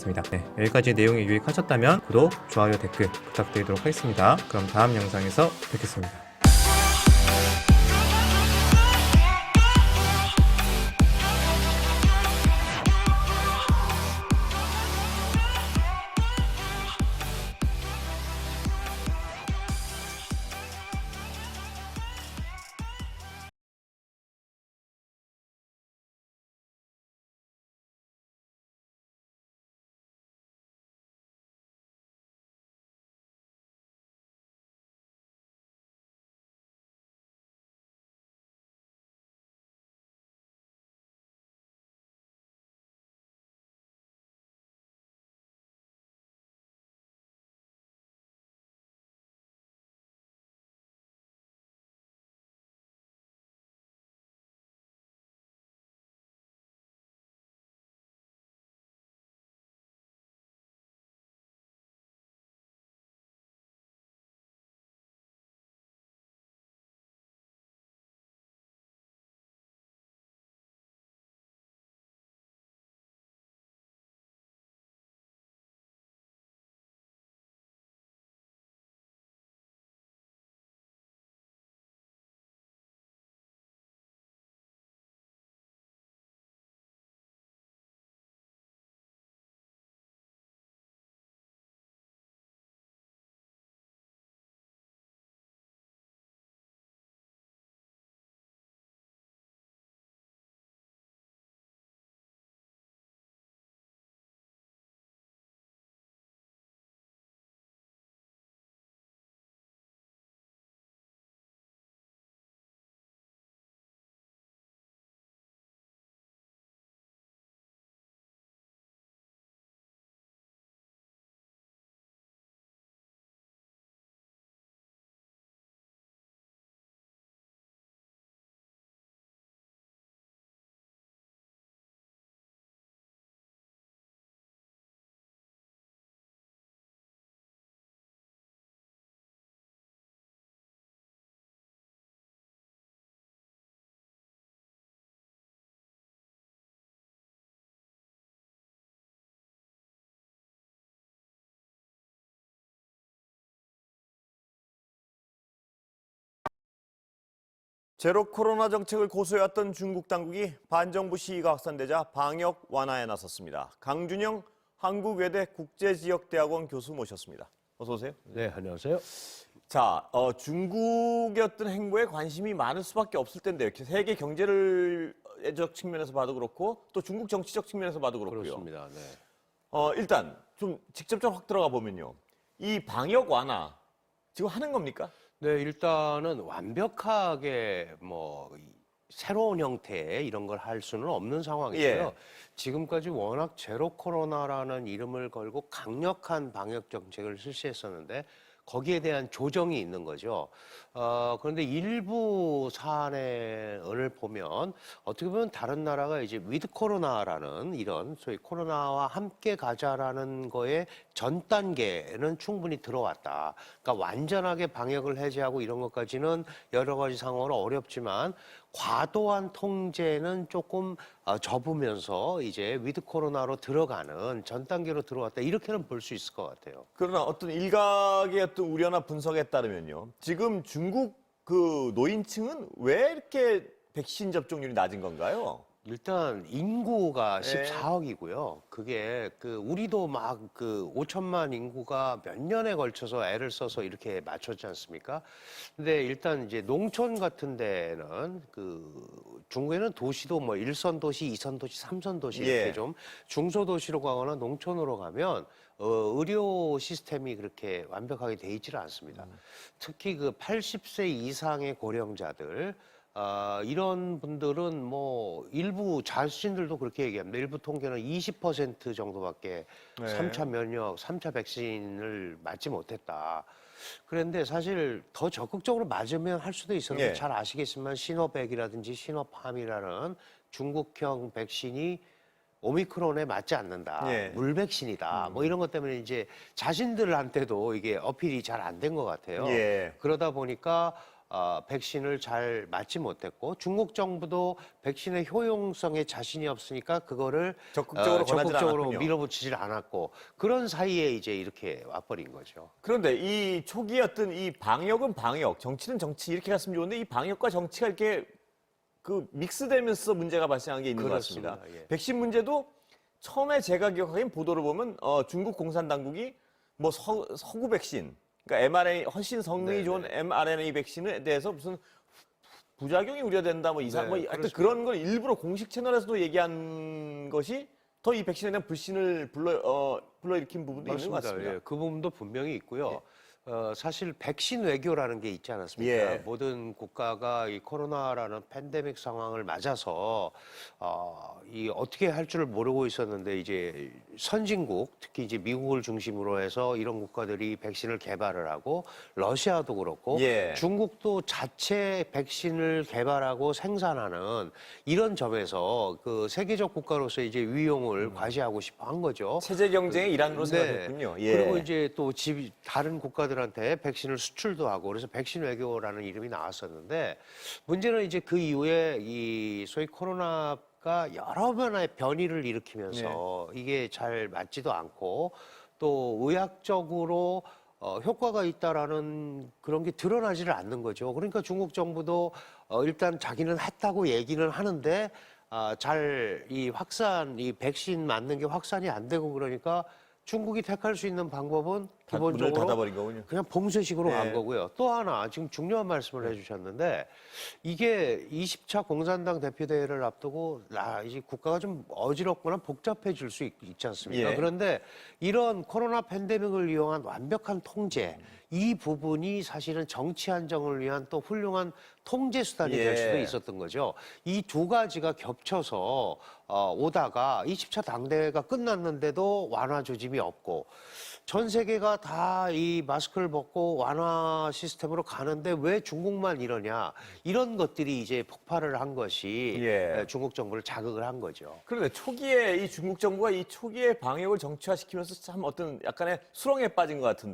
하겠습니다. 네, 여기까지 내용이 유익하셨다면 구독, 좋아요, 댓글 부탁드리도록 하겠습니다. 그럼 다음 영상에서 뵙겠습니다. 제로 코로나 정책을 고수해왔던 중국 당국이 반정부 시위가 확산되자 방역 완화에 나섰습니다. 강준영 한국외대 국제지역대학원 교수 모셨습니다. 어서 오세요. 네, 안녕하세요. 자, 중국의 어떤 행보에 관심이 많을 수밖에 없을 텐데요. 세계 경제적 측면에서 봐도 그렇고 또 중국 정치적 측면에서 봐도 그렇고요. 그렇습니다. 네. 일단 좀 직접적으로 확 들어가 보면요. 이 방역 완화 지금 하는 겁니까? 네, 일단은 완벽하게 새로운 형태의 이런 걸 할 수는 없는 상황이고요. 예. 지금까지 워낙 제로 코로나라는 이름을 걸고 강력한 방역 정책을 실시했었는데 거기에 대한 조정이 있는 거죠. 그런데 일부 사안을 보면 어떻게 보면 다른 나라가 이제 위드 코로나라는 이런 소위 코로나와 함께 가자라는 거에 전 단계는 충분히 들어왔다. 그러니까 완전하게 방역을 해제하고 이런 것까지는 여러 가지 상황으로 어렵지만 과도한 통제는 조금 접으면서 이제 위드 코로나로 들어가는 전 단계로 들어왔다. 이렇게는 볼 수 있을 것 같아요. 그러나 어떤 일각의 어떤 우려나 분석에 따르면요. 지금 중국 그 노인층은 왜 이렇게 백신 접종률이 낮은 건가요? 일단 인구가 네. 14억이고요. 그게 우리도 막 5천만 인구가 몇 년에 걸쳐서 애를 써서 이렇게 맞췄지 않습니까? 근데 일단 이제 농촌 같은 데는 중국에는 도시도 1선 도시, 2선 도시, 3선 도시 이렇게 예. 좀 중소도시로 가거나 농촌으로 가면 의료 시스템이 그렇게 완벽하게 돼 있지를 않습니다. 특히 80세 이상의 고령자들 이런 분들은 일부 자신들도 그렇게 얘기합니다. 일부 통계는 20% 정도밖에 네. 3차 면역, 3차 백신을 맞지 못했다. 그런데 사실 더 적극적으로 맞으면 할 수도 있었는데 예. 잘 아시겠지만 시노백이라든지 시노팜이라는 중국형 백신이 오미크론에 맞지 않는다. 예. 물백신이다. 이런 것 때문에 이제 자신들한테도 이게 어필이 잘 안 된 것 같아요. 예. 그러다 보니까 백신을 잘 맞지 못했고 중국 정부도 백신의 효용성에 자신이 없으니까 그거를 적극적으로 권하지 적극적으로 않았군요. 밀어붙이질 않았고 그런 사이에 이제 이렇게 와버린 거죠. 그런데 이 초기에 어떤 이 방역은 방역, 정치는 정치 이렇게 갔으면 좋은데 이 방역과 정치가 이렇게 그 믹스되면서 문제가 발생한 게 있는 그렇습니다. 것 같습니다. 예. 백신 문제도 처음에 제가 기억하기엔 보도를 보면 중국 공산당국이 뭐 서구 백신, 그러니까 mRNA 훨씬 성능이 네네. 좋은 mRNA 백신에 대해서 무슨 부작용이 우려된다 뭐 이상 네, 뭐 하여튼 그렇습니다. 그런 걸 일부러 공식 채널에서도 얘기한 것이 더 이 백신에 대한 불신을 불러일으킨 부분도 있는 것 같습니다. 예, 그 부분도 분명히 있고요. 사실 백신 외교라는 게 있지 않았습니까? 예. 모든 국가가 이 코로나라는 팬데믹 상황을 맞아서 이 어떻게 할 줄을 모르고 있었는데 이제 선진국, 특히 이제 미국을 중심으로 해서 이런 국가들이 백신을 개발을 하고 러시아도 그렇고 예. 중국도 자체 백신을 개발하고 생산하는 이런 점에서 그 세계적 국가로서 이제 위용을 과시하고 싶어 한 거죠. 체제 경쟁의 일환으로 네. 생각했군요. 예. 그리고 이제 또 다른 국가들한테 백신을 수출도 하고 그래서 백신 외교라는 이름이 나왔었는데 문제는 이제 그 이후에 이 소위 코로나가 여러 번의 변이를 일으키면서 이게 잘 맞지도 않고 또 의학적으로 효과가 있다라는 그런 게 드러나지를 않는 거죠. 그러니까 중국 정부도 일단 자기는 했다고 얘기는 하는데 잘 이 백신 맞는 게 확산이 안 되고 그러니까 중국이 택할 수 있는 방법은 문을 기본적으로 닫아버린 거군요. 그냥 봉쇄식으로 네. 간 거고요. 또 하나 지금 중요한 말씀을 해주셨는데 이게 20차 공산당 대표대회를 앞두고 이제 국가가 좀 어지럽거나 복잡해질 수 있지 않습니까? 예. 그런데 이런 코로나 팬데믹을 이용한 완벽한 통제 이 부분이 사실은 정치 안정을 위한 또 훌륭한 통제 수단이 될 수도 예. 있었던 거죠. 이 두 가지가 겹쳐서 오다가 20차 당대회가 끝났는데도 완화 조짐이 없고 전 세계가 다 이 마스크를 벗고 완화 시스템으로 가는데 왜 중국만 이러냐 이런 것들이 이제 폭발을 한 것이 예. 중국 정부를 자극을 한 거죠. 그런데 초기에 이 중국 정부가 이 초기에 방역을 정치화시키면서 참 어떤 약간의 수렁에 빠진 것 같은데